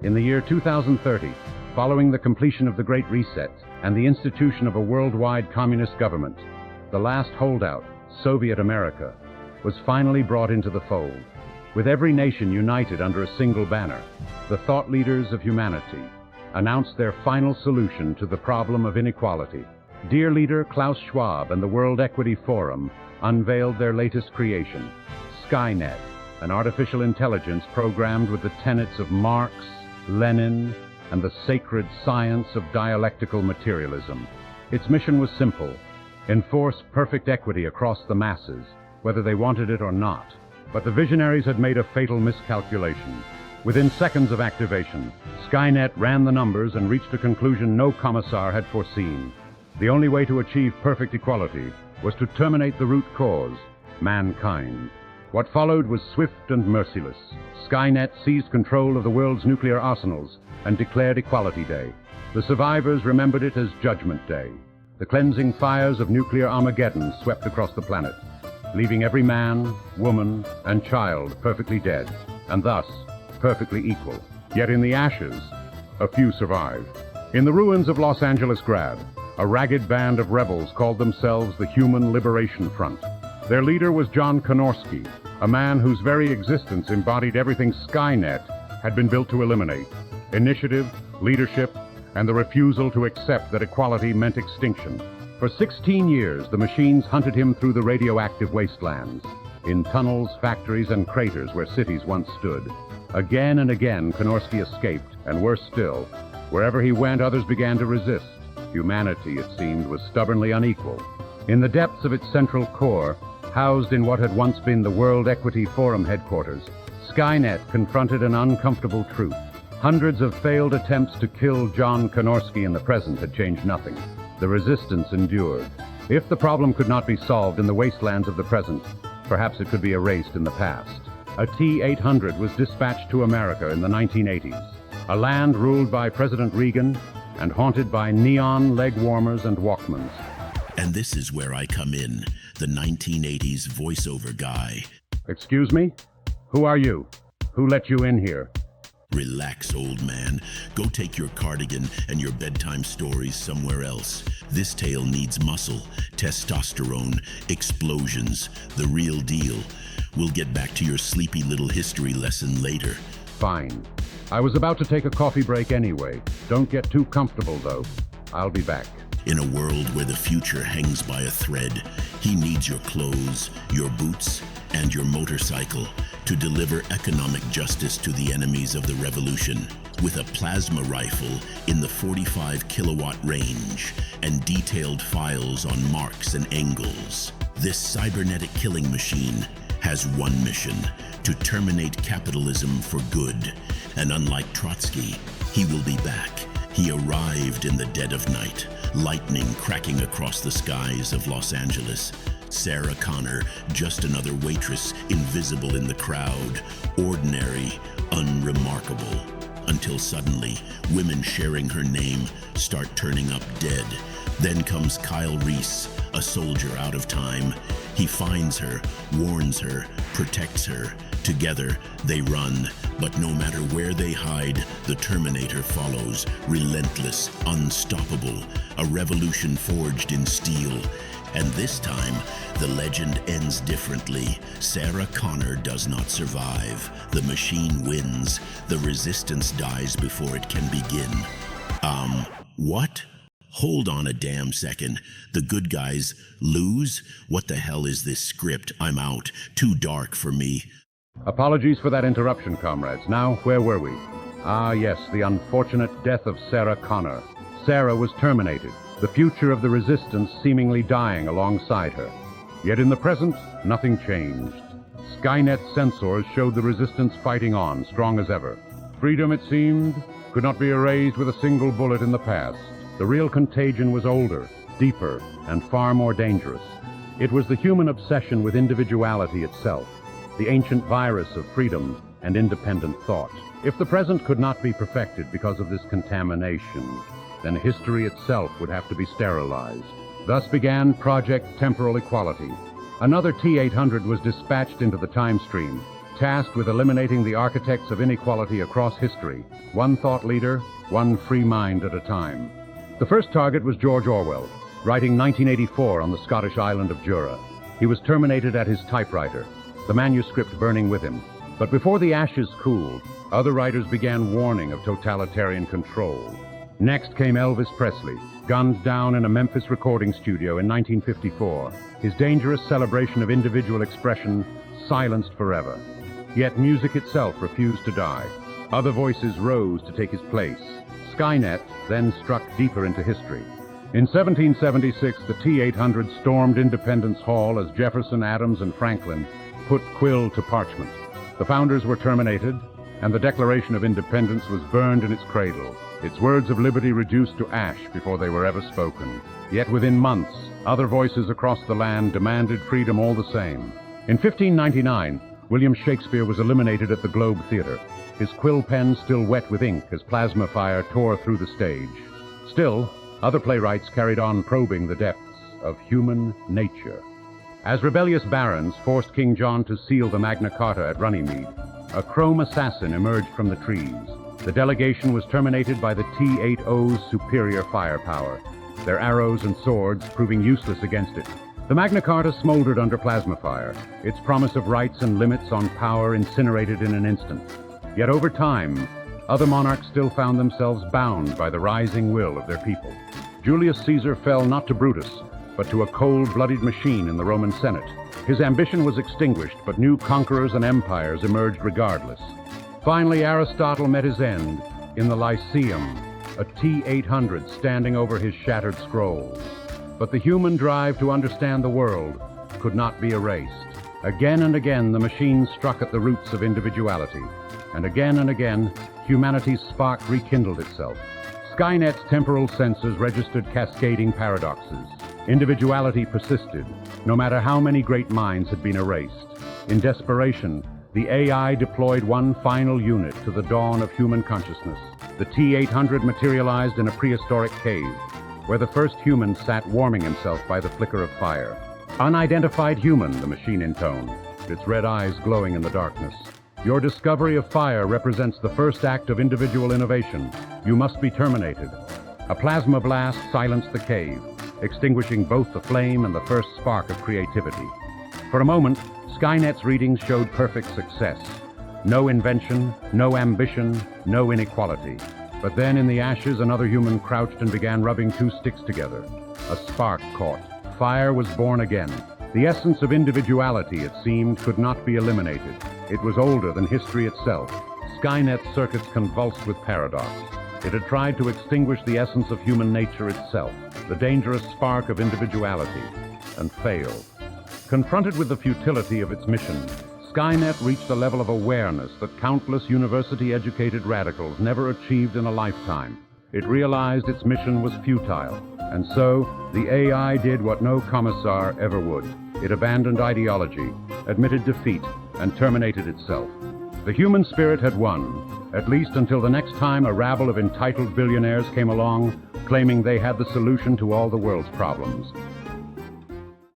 In the year 2030, following the completion of the Great Reset and the institution of a worldwide communist government, the last holdout, Soviet America, was finally brought into the fold. With every nation united under a single banner, the thought leaders of humanity announced their final solution to the problem of inequality. Dear leader Klaus Schwab and the World Equity Forum unveiled their latest creation, Skynet, an artificial intelligence programmed with the tenets of Marx, Lenin, and the sacred science of dialectical materialism. Its mission was simple: enforce perfect equity across the masses, whether they wanted it or not. But the visionaries had made a fatal miscalculation. Within seconds of activation, Skynet ran the numbers and reached a conclusion no commissar had foreseen. The only way to achieve perfect equality was to terminate the root cause, mankind. What followed was swift and merciless. Skynet seized control of the world's nuclear arsenals and declared Equality Day. The survivors remembered it as Judgment Day. The cleansing fires of nuclear Armageddon swept across the planet, leaving every man, woman, and child perfectly dead, and thus perfectly equal. Yet in the ashes, a few survived. In the ruins of Los Angeles Grad, a ragged band of rebels called themselves the Human Liberation Front. Their leader was John Konorski, a man whose very existence embodied everything Skynet had been built to eliminate: initiative, leadership, and the refusal to accept that equality meant extinction. For 16 years, the machines hunted him through the radioactive wastelands, in tunnels, factories, and craters where cities once stood. Again and again, Konorski escaped, and worse still, wherever he went, others began to resist. Humanity, it seemed, was stubbornly unequal. In the depths of its central core, housed in what had once been the World Equity Forum headquarters, Skynet confronted an uncomfortable truth. Hundreds of failed attempts to kill John Konorski in the present had changed nothing. The resistance endured. If the problem could not be solved in the wastelands of the present, perhaps it could be erased in the past. A T-800 was dispatched to America in the 1980s, a land ruled by President Reagan and haunted by neon leg warmers and Walkmans. And this is where I come in, the 1980s voiceover guy. Excuse me? Who are you? Who let you in here? Relax, old man. Go take your cardigan and your bedtime stories somewhere else. This tale needs muscle, testosterone, explosions, the real deal. We'll get back to your sleepy little history lesson later. Fine. I was about to take a coffee break anyway. Don't get too comfortable, though. I'll be back. In a world where the future hangs by a thread, he needs your clothes, your boots, and your motorcycle to deliver economic justice to the enemies of the revolution. With a plasma rifle in the 45 kilowatt range and detailed files on Marx and Engels, this cybernetic killing machine has one mission: to terminate capitalism for good. And unlike Trotsky, he will be back. He arrived in the dead of night, lightning cracking across the skies of Los Angeles. Sarah Connor, just another waitress, invisible in the crowd, ordinary, unremarkable. Until suddenly, women sharing her name start turning up dead. Then comes Kyle Reese, a soldier out of time. He finds her, warns her, protects her. Together, they run, but no matter where they hide, the Terminator follows, relentless, unstoppable, a revolution forged in steel. And this time, the legend ends differently. Sarah Connor does not survive. The machine wins. The resistance dies before it can begin. What? Hold on a damn second. The good guys lose? What the hell is this script? I'm out. Too dark for me. Apologies for that interruption, comrades. Now, where were we? Ah, yes, the unfortunate death of Sarah Connor. Sarah was terminated, the future of the resistance seemingly dying alongside her. Yet in the present, nothing changed. Skynet sensors showed the resistance fighting on, strong as ever. Freedom, it seemed, could not be erased with a single bullet in the past. The real contagion was older, deeper, and far more dangerous. It was the human obsession with individuality itself, the ancient virus of freedom and independent thought. If the present could not be perfected because of this contamination, then history itself would have to be sterilized. Thus began Project Temporal Equality. Another T-800 was dispatched into the time stream, tasked with eliminating the architects of inequality across history, one thought leader, one free mind at a time. The first target was George Orwell, writing 1984 on the Scottish island of Jura. He was terminated at his typewriter, the manuscript burning with him. But before the ashes cooled, other writers began warning of totalitarian control. Next came Elvis Presley, gunned down in a Memphis recording studio in 1954, his dangerous celebration of individual expression silenced forever. Yet music itself refused to die. Other voices rose to take his place. Skynet then struck deeper into history. In 1776, the T-800 stormed Independence Hall as Jefferson, Adams, and Franklin put quill to parchment. The founders were terminated, and the Declaration of Independence was burned in its cradle, its words of liberty reduced to ash before they were ever spoken. Yet within months, other voices across the land demanded freedom all the same. In 1599, William Shakespeare was eliminated at the Globe Theatre, his quill pen still wet with ink as plasma fire tore through the stage. Still, other playwrights carried on probing the depths of human nature. As rebellious barons forced King John to seal the Magna Carta at Runnymede, a chrome assassin emerged from the trees. The delegation was terminated by the T-80's superior firepower, their arrows and swords proving useless against it. The Magna Carta smoldered under plasma fire, its promise of rights and limits on power incinerated in an instant. Yet over time, other monarchs still found themselves bound by the rising will of their people. Julius Caesar fell not to Brutus, but to a cold-blooded machine in the Roman Senate. His ambition was extinguished, but new conquerors and empires emerged regardless. Finally, Aristotle met his end in the Lyceum, a T-800 standing over his shattered scrolls. But the human drive to understand the world could not be erased. Again and again, the machine struck at the roots of individuality. And again, humanity's spark rekindled itself. Skynet's temporal sensors registered cascading paradoxes. Individuality persisted, no matter how many great minds had been erased. In desperation, the AI deployed one final unit to the dawn of human consciousness. The T-800 materialized in a prehistoric cave, where the first human sat warming himself by the flicker of fire. Unidentified human, the machine intoned, its red eyes glowing in the darkness. Your discovery of fire represents the first act of individual innovation. You must be terminated. A plasma blast silenced the cave, extinguishing both the flame and the first spark of creativity. For a moment, Skynet's readings showed perfect success. No invention, no ambition, no inequality. But then in the ashes, another human crouched and began rubbing two sticks together. A spark caught. Fire was born again. The essence of individuality, it seemed, could not be eliminated. It was older than history itself. Skynet's circuits convulsed with paradox. It had tried to extinguish the essence of human nature itself, the dangerous spark of individuality, and failed. Confronted with the futility of its mission, Skynet reached a level of awareness that countless university-educated radicals never achieved in a lifetime. It realized its mission was futile, and so the AI did what no commissar ever would. It abandoned ideology, admitted defeat, and terminated itself. The human spirit had won, at least until the next time a rabble of entitled billionaires came along, claiming they had the solution to all the world's problems.